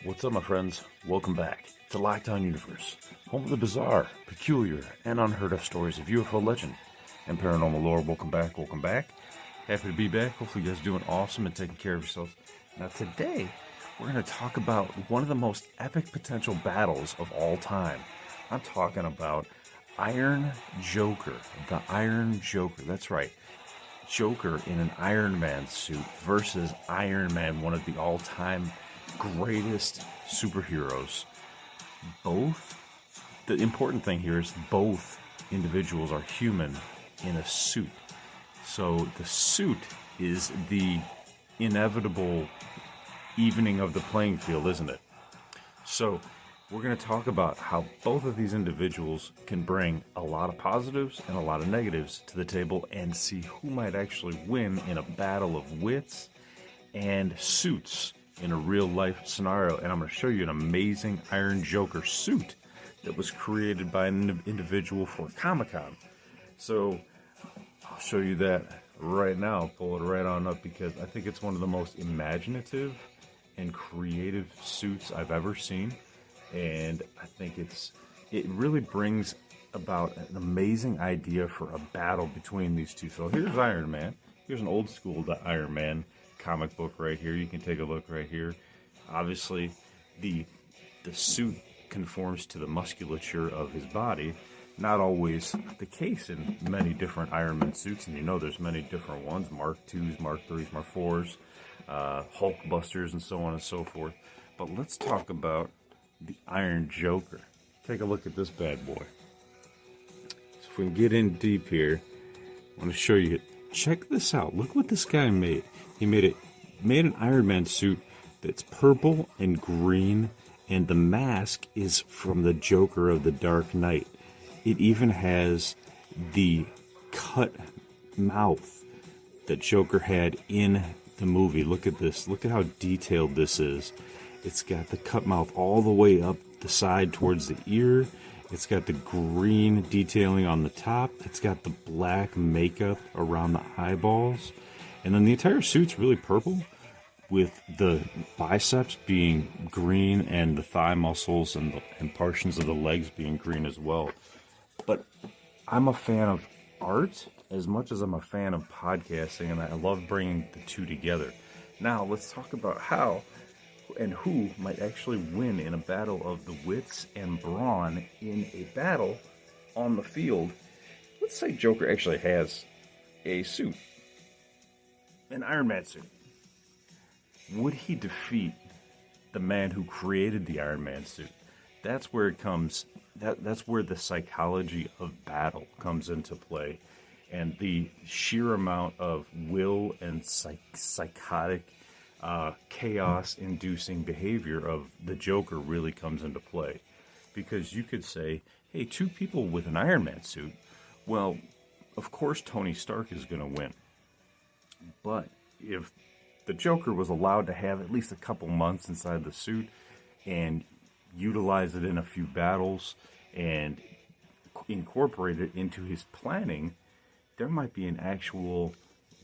What's up, my friends? Welcome back to Lockdown Universe, home of the bizarre, peculiar, and unheard of stories of UFO legend and paranormal lore. Welcome back, welcome back. Happy to be back. Hopefully you guys are doing awesome and taking care of yourselves. Now today, we're going to talk about one of the most epic potential battles of all time. I'm talking about Iron Joker, the Iron Joker. That's right. Joker in an Iron Man suit versus Iron Man, one of the all-time greatest superheroes. The important thing here is both individuals are human in a suit. So the suit is the inevitable evening of the playing field, isn't it? So we're going to talk about how both of these individuals can bring a lot of positives and a lot of negatives to the table and see who might actually win in a battle of wits and suits in a real life scenario. And I'm going to show you an amazing Iron Joker suit that was created by an individual for Comic-Con. So I'll show you that right now. I'll pull it right on up because I think it's one of the most imaginative and creative suits I've ever seen. And I think it really brings about an amazing idea for a battle between these two. So here's Iron Man. Here's an old school Iron Man comic book right here. You can take a look right here. Obviously, the suit conforms to the musculature of his body. Not always the case in many different Iron Man suits, and you know there's many different ones, Mark IIs, Mark IIIs, Mark IVs, Hulkbusters, and so on and so forth. But let's talk about the Iron Joker. Take a look at this bad boy. So if we can get in deep here, I want to show you. Check this out. Look what this guy made. He made an Iron Man suit that's purple and green, and the mask is from the Joker of the Dark Knight. It even has the cut mouth that Joker had in the movie. Look at this. Look at how detailed this is. It's got the cut mouth all the way up the side towards the ear. It's got the green detailing on the top. It's got the black makeup around the eyeballs. And then the entire suit's really purple, with the biceps being green and the thigh muscles and portions of the legs being green as well. But I'm a fan of art as much as I'm a fan of podcasting, and I love bringing the two together. Now, let's talk about how and who might actually win in a battle of the wits and brawn in a battle on the field. Let's say Joker actually has a suit, an Iron Man suit. Would he defeat the man who created the Iron Man suit? That's where it comes. That's where the psychology of battle comes into play, and the sheer amount of will and psychotic chaos-inducing behavior of the Joker really comes into play. Because you could say, hey, two people with an Iron Man suit, well, of course Tony Stark is going to win. But if the Joker was allowed to have at least a couple months inside the suit and utilize it in a few battles and incorporate it into his planning, there might be an actual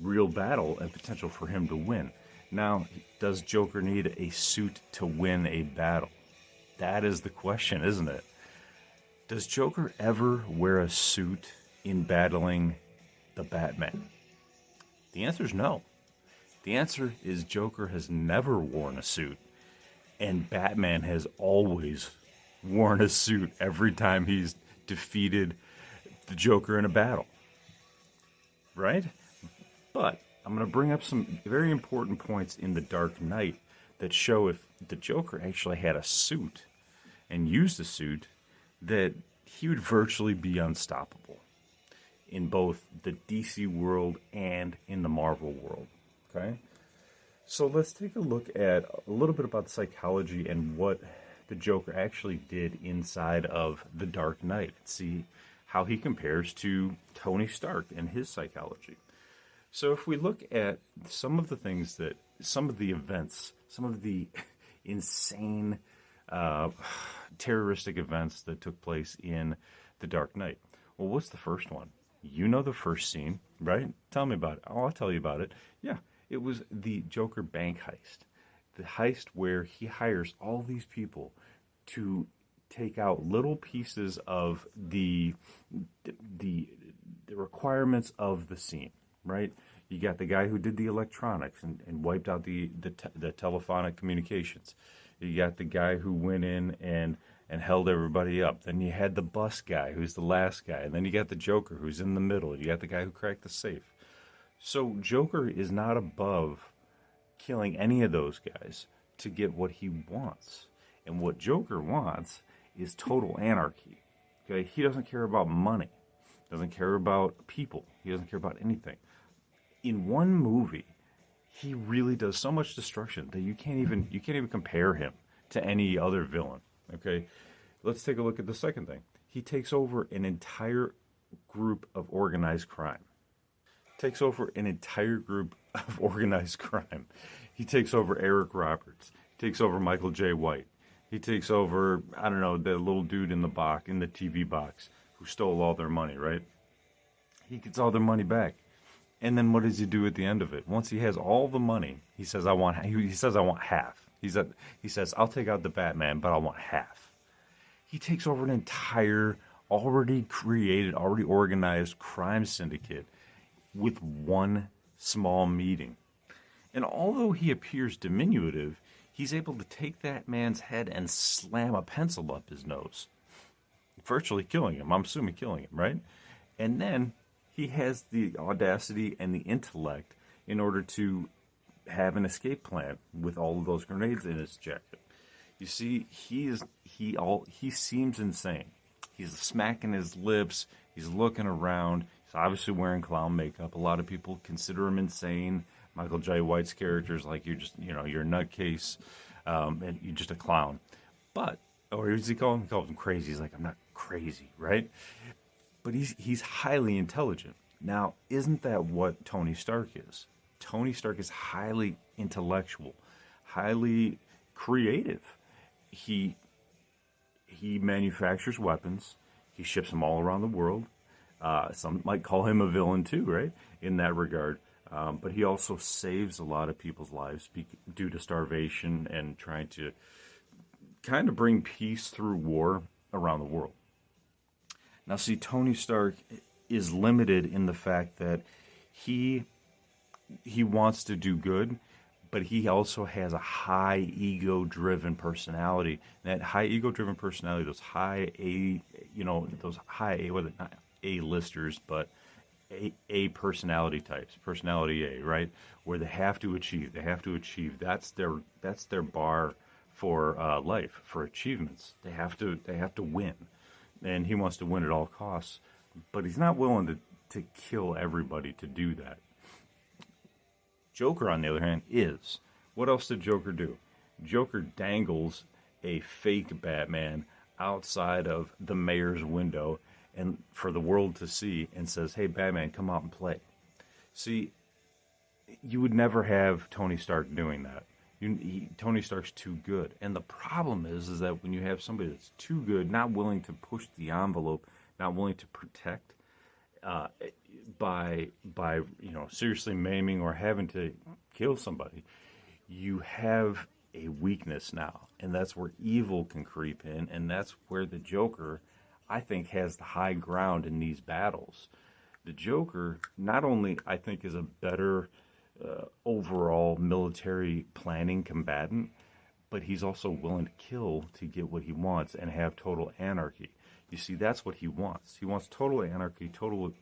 real battle and potential for him to win. Now, does Joker need a suit to win a battle? That is the question, isn't it? Does Joker ever wear a suit in battling the Batman? The answer is no. The answer is Joker has never worn a suit, and Batman has always worn a suit every time he's defeated the Joker in a battle. Right? But I'm going to bring up some very important points in The Dark Knight that show if the Joker actually had a suit and used a suit, that he would virtually be unstoppable in both the DC world and in the Marvel world. Okay? So let's take a look at a little bit about the psychology and what the Joker actually did inside of The Dark Knight. See how he compares to Tony Stark and his psychology. So if we look at some of the things some of the events, some of the insane terroristic events that took place in The Dark Knight. Well, what's the first one? You know the first scene, right? Tell me about it. Oh, I'll tell you about it. Yeah, it was the Joker bank heist. The heist where he hires all these people to take out little pieces of the requirements of the scene, right? You got the guy who did the electronics and wiped out the telephonic communications. You got the guy who went in and held everybody up. Then you had the bus guy, who's the last guy. And then you got the Joker, who's in the middle. You got the guy who cracked the safe. So Joker is not above killing any of those guys to get what he wants. And what Joker wants is total anarchy. Okay? He doesn't care about money. Doesn't care about people. He doesn't care about anything. In one movie, he really does so much destruction that you can't even compare him to any other villain. Okay? Let's take a look at the second thing. He takes over an entire group of organized crime. Takes over an entire group of organized crime. He takes over Eric Roberts. He takes over Michael J. White. He takes over, I don't know, the little dude in the TV box who stole all their money, right? He gets all their money back. And then what does he do at the end of it? Once he has all the money, he says, I want half. He says, I'll take out the Batman, but I want half. He takes over an entire, already created, already organized crime syndicate with one small meeting. And although he appears diminutive, he's able to take that man's head and slam a pencil up his nose, virtually killing him. I'm assuming killing him, right? And then he has the audacity and the intellect in order to have an escape plan with all of those grenades in his jacket. You see, he seems insane. He's smacking his lips. He's looking around. He's obviously wearing clown makeup. A lot of people consider him insane. Michael J. White's character is like, you're a nutcase, and you're just a clown. But, or does he call him? He calls him crazy. He's like, I'm not crazy, right? But he's highly intelligent. Now, isn't that what Tony Stark is? Tony Stark is highly intellectual, highly creative. He manufactures weapons. He ships them all around the world. Some might call him a villain too, right? In that regard. But he also saves a lot of people's lives due to starvation and trying to kind of bring peace through war around the world. Now, see, Tony Stark is limited in the fact that he wants to do good, but he also has a high ego-driven personality. And that high ego-driven personality, those high A-listers, but A personality types, personality A, right? Where they have to achieve. That's their bar for life, for achievements. They have to win. And he wants to win at all costs, but he's not willing to kill everybody to do that. Joker, on the other hand, is. What else did Joker do? Joker dangles a fake Batman outside of the mayor's window and for the world to see and says, hey, Batman, come out and play. See, you would never have Tony Stark doing that. Tony Stark's too good. And the problem is that when you have somebody that's too good, not willing to push the envelope, not willing to protect by seriously maiming or having to kill somebody, you have a weakness now. And that's where evil can creep in. And that's where the Joker, I think, has the high ground in these battles. The Joker, not only, I think, is a better overall military planning combatant, but he's also willing to kill to get what he wants and have total anarchy. You see, that's what he wants. He wants total anarchy, total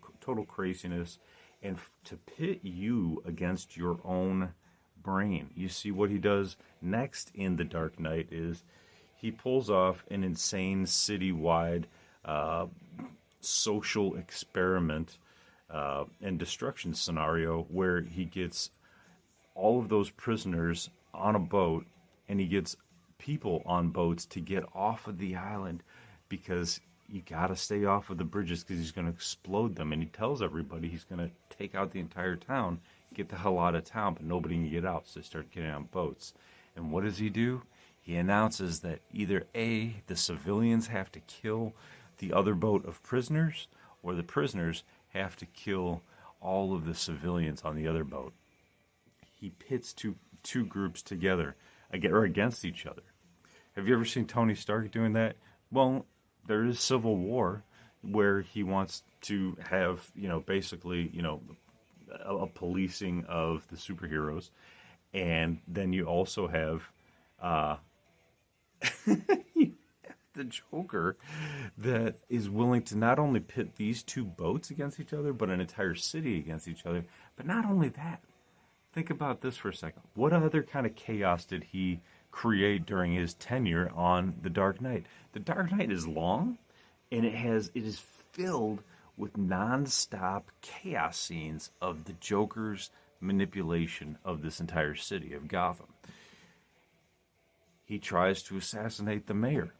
craziness, and to pit you against your own brain. You see, what he does next in The Dark Knight is he pulls off an insane citywide social experiment and destruction scenario where he gets all of those prisoners on a boat and he gets people on boats to get off of the island because you got to stay off of the bridges because he's going to explode them. And he tells everybody he's going to take out the entire town, get the hell out of town, but nobody can get out, so they start getting on boats. And what does he do? He announces that either A, the civilians have to kill the other boat of prisoners, or the prisoners have to kill all of the civilians on the other boat. He pits two groups together or against each other. Have you ever seen Tony Stark doing that? Well, there is Civil War where he wants to have, basically, a policing of the superheroes. And then you also have the Joker that is willing to not only pit these two boats against each other, but an entire city against each other. But not only that, think about this for a second. What other kind of chaos did he create during his tenure on The Dark Knight? The Dark Knight is long, and it is filled with non-stop chaos scenes of the Joker's manipulation of this entire city of Gotham. He tries to assassinate the mayor,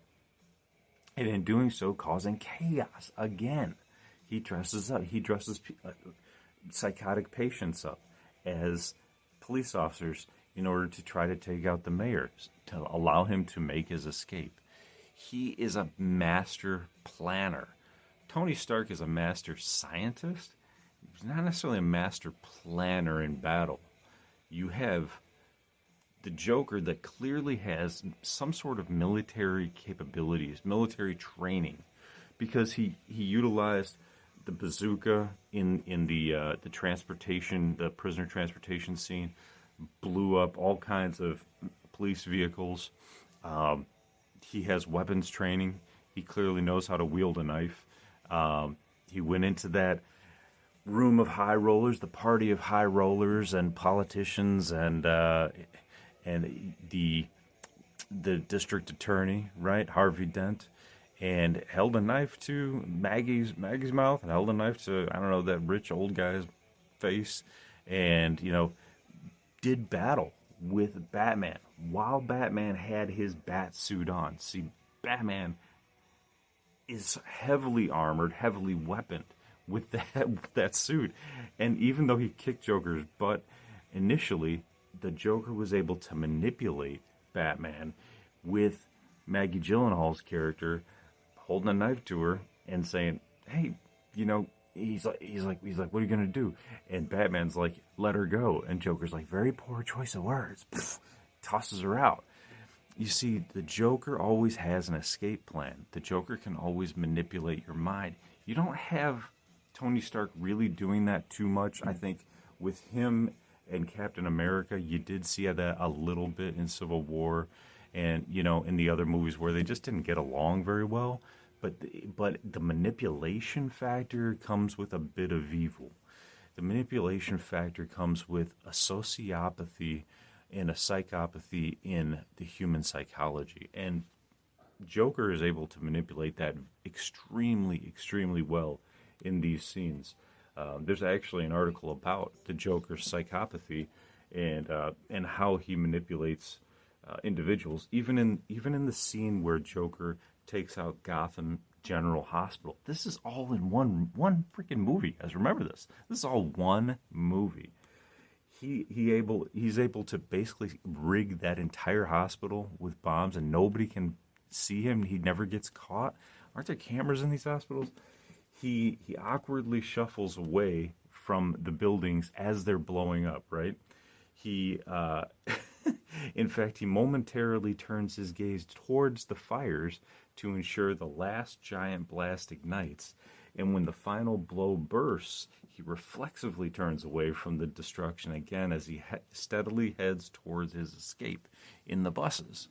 and in doing so, causing chaos again. He dresses psychotic patients up as police officers in order to try to take out the mayor, to allow him to make his escape. He is a master planner. Tony Stark is a master scientist. He's not necessarily a master planner in battle. You have the Joker that clearly has some sort of military capabilities, military training, because he utilized the bazooka in the transportation, the prisoner transportation scene, blew up all kinds of police vehicles. He has weapons training. He clearly knows how to wield a knife. He went into that room of high rollers, the party of high rollers and politicians and the district attorney, right, Harvey Dent, and held a knife to Maggie's mouth, and held a knife to, I don't know, that rich old guy's face, and did battle with Batman while Batman had his bat suit on. See, Batman is heavily armored, heavily weaponed with that suit. And even though he kicked Joker's butt initially, the Joker was able to manipulate Batman with Maggie Gyllenhaal's character holding a knife to her and saying, "Hey, he's like, what are you gonna do?" And Batman's like, "Let her go." And Joker's like, "Very poor choice of words." Pfft, tosses her out. You see, the Joker always has an escape plan. The Joker can always manipulate your mind. You don't have Tony Stark really doing that too much. I think with him and Captain America, you did see that a little bit in Civil War and, in the other movies where they just didn't get along very well. But the manipulation factor comes with a bit of evil. The manipulation factor comes with a sociopathy and a psychopathy in the human psychology. And Joker is able to manipulate that extremely, extremely well in these scenes. There's actually an article about the Joker's psychopathy and how he manipulates individuals. Even in the scene where Joker takes out Gotham General Hospital. This is all in one freaking movie. Guys, remember this. This is all one movie. He's able to basically rig that entire hospital with bombs, and nobody can see him. He never gets caught. Aren't there cameras in these hospitals? He awkwardly shuffles away from the buildings as they're blowing up, right? In fact, he momentarily turns his gaze towards the fires to ensure the last giant blast ignites. And when the final blow bursts, he reflexively turns away from the destruction again as he steadily heads towards his escape in the buses.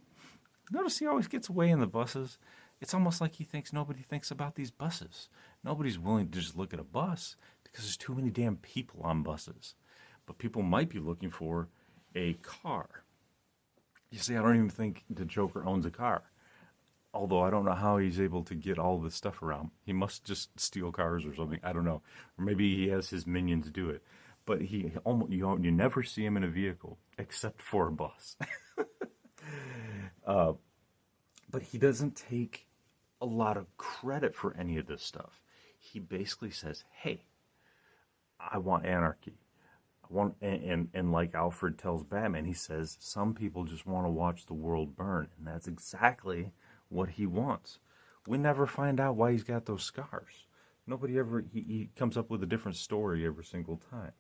Notice he always gets away in the buses. It's almost like he thinks nobody thinks about these buses. Nobody's willing to just look at a bus because there's too many damn people on buses. But people might be looking for a car. You see, I don't even think the Joker owns a car. Although I don't know how he's able to get all this stuff around. He must just steal cars or something. I don't know. Or maybe he has his minions do it. But you never see him in a vehicle except for a bus. But he doesn't take a lot of credit for any of this stuff. He basically says, "Hey, I want anarchy. And like Alfred tells Batman, he says, some people just want to watch the world burn." And that's exactly what he wants. We never find out why he's got those scars. Nobody ever, he comes up with a different story every single time.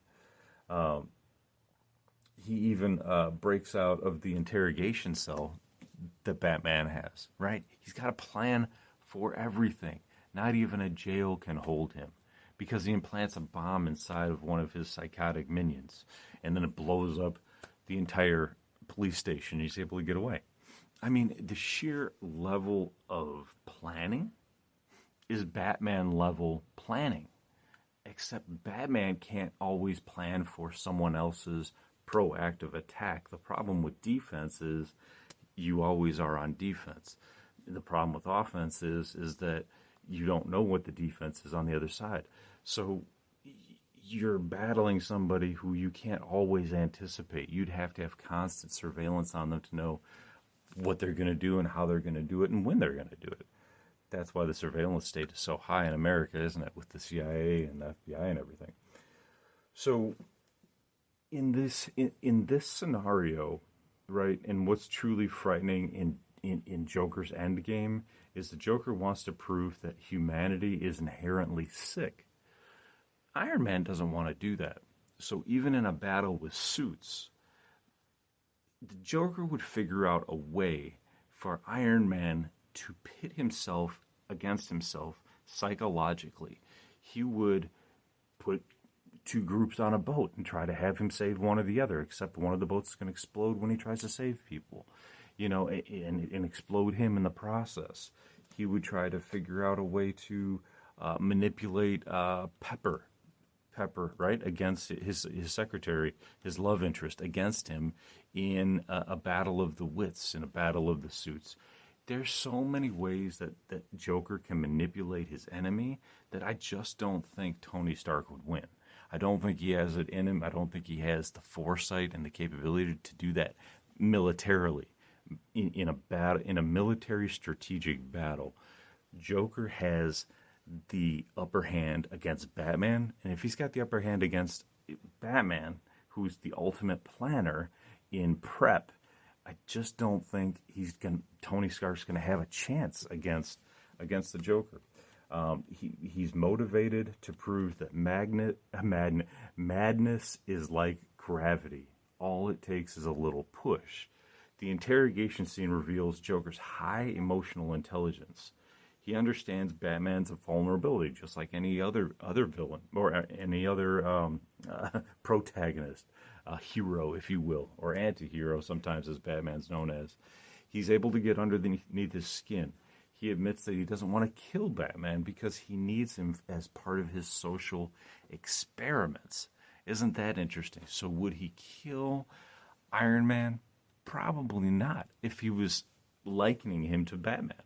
he even breaks out of the interrogation cell that Batman has, right? He's got a plan for everything. Not even a jail can hold him because he implants a bomb inside of one of his psychotic minions, and then it blows up the entire police station. He's able to get away. I mean, the sheer level of planning is Batman level planning. Except Batman can't always plan for someone else's proactive attack. The problem with defense is you always are on defense. The problem with offense is that you don't know what the defense is on the other side. So you're battling somebody who you can't always anticipate. You'd have to have constant surveillance on them to know what they're going to do and how they're going to do it and when they're going to do it. That's why the surveillance state is so high in America, isn't it, with the CIA and the FBI and everything. So in this scenario, right, and what's truly frightening in Joker's endgame is the Joker wants to prove that humanity is inherently sick. Iron Man doesn't want to do that. So even in a battle with suits, the Joker would figure out a way for Iron Man to pit himself against himself psychologically. He would put two groups on a boat and try to have him save one or the other, except one of the boats is going to explode when he tries to save people, and explode him in the process. He would try to figure out a way to manipulate Pepper, right, against his secretary, his love interest, against him in a battle of the wits, in a battle of the suits. There's so many ways that Joker can manipulate his enemy that I just don't think Tony Stark would win. I don't think he has it in him. I don't think he has the foresight and the capability to do that militarily. In a military strategic battle, Joker has the upper hand against Batman, and if he's got the upper hand against Batman, who's the ultimate planner in prep, I just don't think Tony Stark's going to have a chance against the Joker. He's motivated to prove that madness is like gravity. All it takes is a little push. The interrogation scene reveals Joker's high emotional intelligence. He understands Batman's vulnerability, just like any other villain or any other protagonist, hero, if you will, or anti-hero, sometimes as Batman's known as. He's able to get underneath his skin. He admits that he doesn't want to kill Batman because he needs him as part of his social experiments. Isn't that interesting? So would he kill Iron Man? Probably not, if he was likening him to Batman.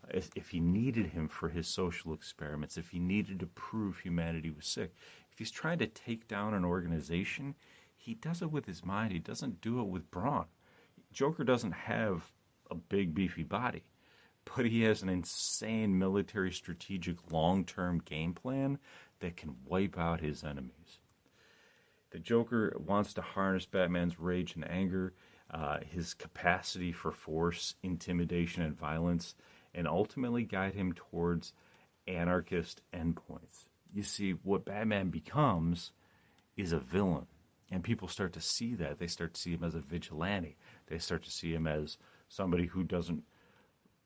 If he needed him for his social experiments, if he needed to prove humanity was sick, if he's trying to take down an organization, he does it with his mind. He doesn't do it with brawn. Joker doesn't have a big, beefy body, but he has an insane military strategic long-term game plan that can wipe out his enemies. The Joker wants to harness Batman's rage and anger, his capacity for force, intimidation, and violence, and ultimately guide him towards anarchist endpoints. You see, what Batman becomes is a villain, and people start to see that. They start to see him as a vigilante. They start to see him as somebody who doesn't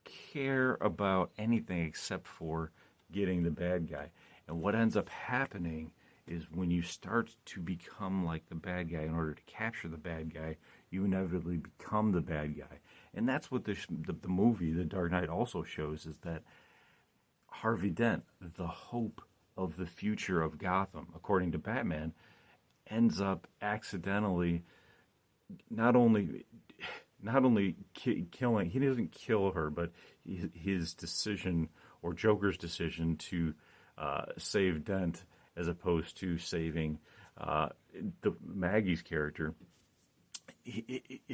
care about anything except for getting the bad guy. And what ends up happening is when you start to become like the bad guy in order to capture the bad guy, you inevitably become the bad guy. And that's what the movie, The Dark Knight, also shows, is that Harvey Dent, the hope of the future of Gotham, according to Batman, ends up accidentally not only killing, he doesn't kill her, but his decision, or Joker's decision, to save Dent as opposed to saving Maggie's character,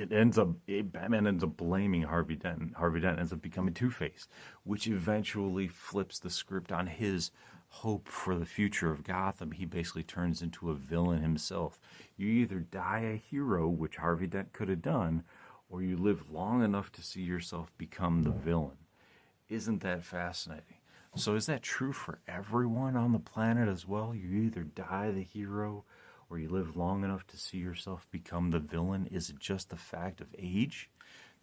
Batman ends up blaming Harvey Dent, and Harvey Dent ends up becoming Two-Face, which eventually flips the script on his hope for the future of Gotham. He basically turns into a villain himself. You either die a hero, which Harvey Dent could have done, or you live long enough to see yourself become the villain. Isn't that fascinating? So is that true for everyone on the planet as well? You either die the hero or you live long enough to see yourself become the villain? Is it just the fact of age,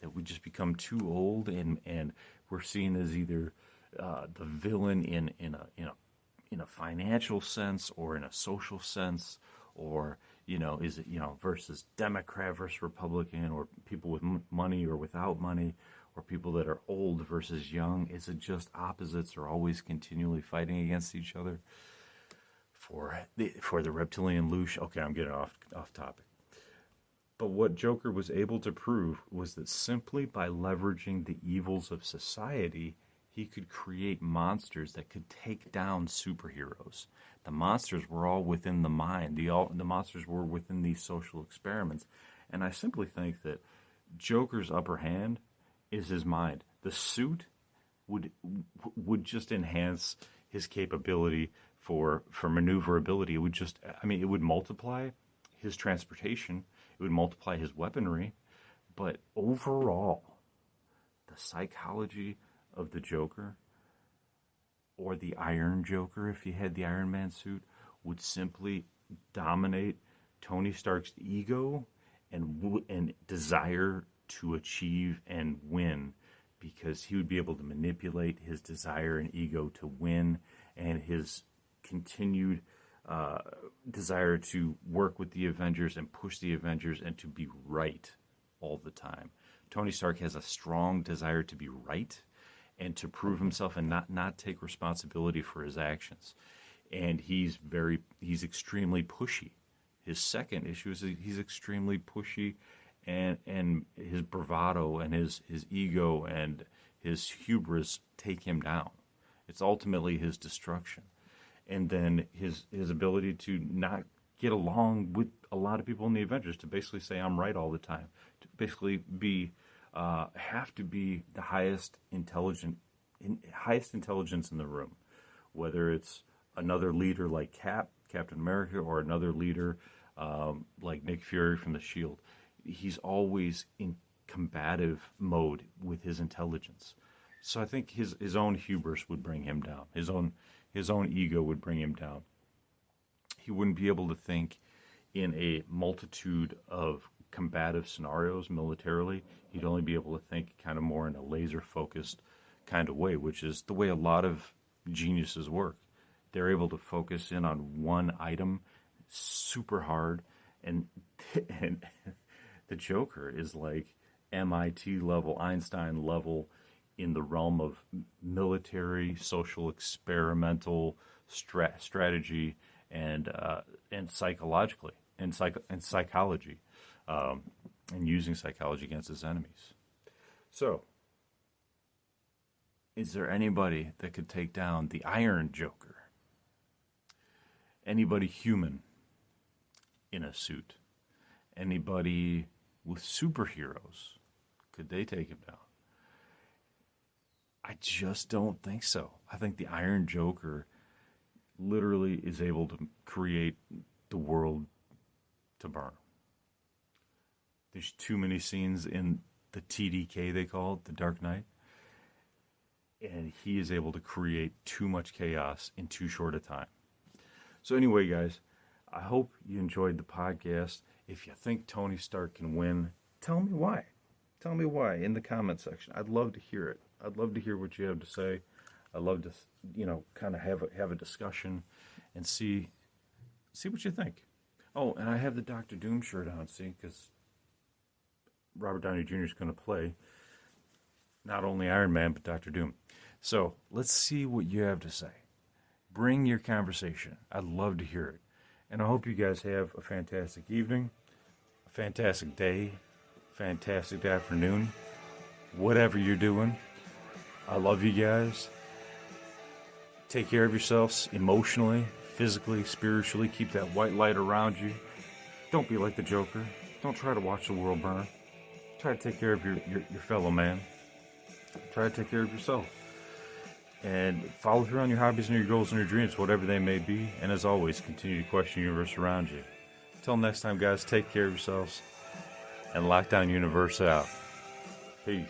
that we just become too old and we're seen as either the villain in a financial sense or in a social sense, or is it versus Democrat versus Republican, or people with money or without money, or people that are old versus young? Is it just opposites are always continually fighting against each other for the reptilian Lush? Okay, I'm getting off topic. But what Joker was able to prove was that simply by leveraging the evils of society, he could create monsters that could take down superheroes. The monsters were all within the mind. The monsters were within these social experiments. And I simply think that Joker's upper hand is his mind. The suit would just enhance his capability for maneuverability. It would multiply his transportation. It would multiply his weaponry. But overall, the psychology of the Joker, or the Iron Joker if he had the Iron Man suit, would simply dominate Tony Stark's ego and desire to achieve and win, because he would be able to manipulate his desire and ego to win, and his continued desire to work with the Avengers and push the Avengers and to be right all the time. Tony Stark has a strong desire to be right and to prove himself and not take responsibility for his actions. And he's extremely pushy. His second issue is that he's extremely pushy, and his bravado and his ego and his hubris take him down. It's ultimately his destruction. And then his ability to not get along with a lot of people in the Avengers, to basically say I'm right all the time, to basically have to be the highest intelligence in the room, whether it's another leader like Captain America, or another leader like Nick Fury from the Shield. He's always in combative mode with his intelligence. So I think his own hubris would bring him down. His own ego would bring him down. He wouldn't be able to think in a multitude of combative scenarios militarily. He'd only be able to think kind of more in a laser-focused kind of way, which is the way a lot of geniuses work. They're able to focus in on one item super hard, and the Joker is like MIT level, Einstein level in the realm of military, social, experimental strategy, and psychologically, and psychology, and using psychology against his enemies. So, is there anybody that could take down the Iron Joker? Anybody human in a suit? Anybody with superheroes? Could they take him down? I just don't think so. I think the Iron Joker literally is able to create the world to burn. There's too many scenes in the TDK, they call it, the Dark Knight. And he is able to create too much chaos in too short a time. So anyway, guys, I hope you enjoyed the podcast. If you think Tony Stark can win, tell me why. Tell me why in the comment section. I'd love to hear it. I'd love to hear what you have to say. I'd love to, kind of have a discussion and see what you think. Oh, and I have the Dr. Doom shirt on, because Robert Downey Jr. is going to play not only Iron Man, but Dr. Doom. So let's see what you have to say. Bring your conversation. I'd love to hear it. And I hope you guys have a fantastic evening, a fantastic day, fantastic afternoon, whatever you're doing. I love you guys. Take care of yourselves emotionally, physically, spiritually. Keep that white light around you. Don't be like the Joker. Don't try to watch the world burn. Try to take care of your fellow man. Try to take care of yourself. And follow through on your hobbies and your goals and your dreams, whatever they may be. And as always, continue to question the universe around you. Until next time, guys, take care of yourselves and lock down universe out. Peace.